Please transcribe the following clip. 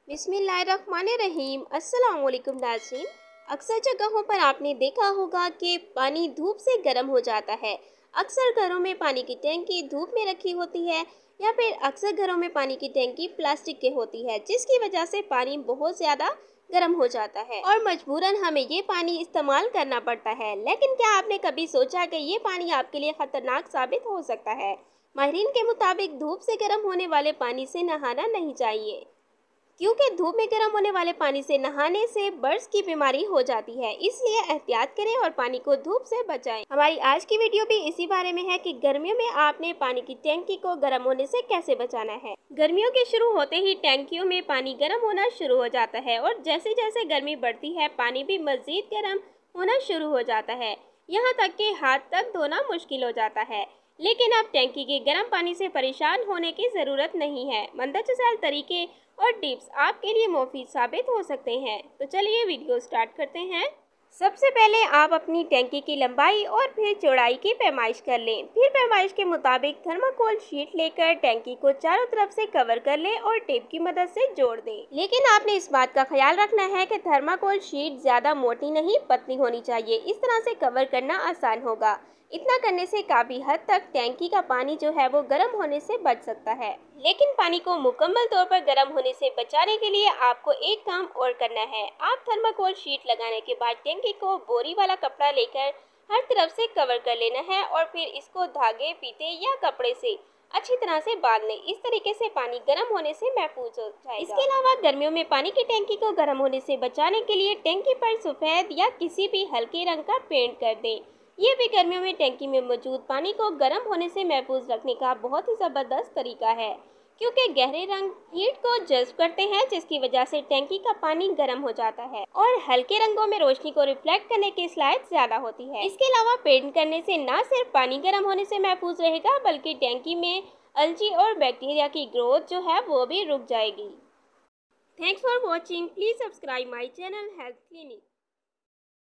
बिस्मिल्लाहिर्रहमानिर्रहीम। अस्सलाम वालेकुम नाज़रीन। अक्सर जगहों पर आपने देखा होगा कि पानी धूप से गर्म हो जाता है। अक्सर घरों में पानी की टैंकी धूप में रखी होती है या फिर अक्सर घरों में पानी की टैंकी प्लास्टिक की होती है, जिसकी वजह से पानी बहुत ज़्यादा गर्म हो जाता है और मजबूरन हमें ये पानी इस्तेमाल करना पड़ता है। लेकिन क्या आपने कभी सोचा कि ये पानी आपके लिए ख़तरनाक साबित हो सकता है? माहिरीन के मुताबिक धूप से गर्म होने वाले पानी से नहाना नहीं चाहिए, क्योंकि धूप में गर्म होने वाले पानी से नहाने से बर्ड्स की बीमारी हो जाती है। इसलिए एहतियात करें और पानी को धूप से बचाएं। हमारी आज की वीडियो भी इसी बारे में है कि गर्मियों में आपने पानी की टैंकी को गर्म होने से कैसे बचाना है। गर्मियों के शुरू होते ही टैंकियों में पानी गर्म होना शुरू हो जाता है और जैसे जैसे गर्मी बढ़ती है पानी भी मजीद गर्म होना शुरू हो जाता है, यहाँ तक कि हाथ तक धोना मुश्किल हो जाता है। लेकिन अब टैंकी के गर्म पानी से परेशान होने की ज़रूरत नहीं है। मंदरजाल तरीके और टिप्स आपके लिए मुफीद साबित हो सकते हैं। तो चलिए वीडियो स्टार्ट करते हैं। सबसे पहले आप अपनी टैंकी की लंबाई और फिर चौड़ाई की पैमाइश कर लें। फिर पैमाइश के मुताबिक थर्माकोल शीट लेकर टैंकी को चारों तरफ से कवर कर लें और टेप की मदद से जोड़ दें। लेकिन आपने इस बात का ख्याल रखना है कि थर्माकोल शीट ज़्यादा मोटी नहीं, पतली होनी चाहिए। इस तरह से कवर करना आसान होगा। इतना करने से काफ़ी हद तक टैंकी का पानी जो है वो गर्म होने से बच सकता है। लेकिन पानी को मुकम्मल तौर पर गर्म होने से बचाने के लिए आपको एक काम और करना है। आप थर्माकोल शीट लगाने के बाद टैंकी को बोरी वाला कपड़ा लेकर हर तरफ से कवर कर लेना है और फिर इसको धागे, फीते या कपड़े से अच्छी तरह से बांध लें। इस तरीके से पानी गर्म होने से महफूज हो जाएगा। इसके अलावा गर्मियों में पानी की टैंकी को गर्म होने से बचाने के लिए टैंकी पर सफ़ेद या किसी भी हल्के रंग का पेंट कर दें। ये भी गर्मियों में टैंकी में मौजूद पानी को गर्म होने से महफूज रखने का बहुत ही ज़बरदस्त तरीका है, क्योंकि गहरे रंग हीट को जज्ब करते हैं, जिसकी वजह से टैंकी का पानी गर्म हो जाता है और हल्के रंगों में रोशनी को रिफ्लेक्ट करने की सलाहियत ज़्यादा होती है। इसके अलावा पेंट करने से न सिर्फ पानी गर्म होने से महफूज रहेगा, बल्कि टैंकी में अलजी और बैक्टीरिया की ग्रोथ जो है वो भी रुक जाएगी। Thanks for watching. Please subscribe my channel health clinic.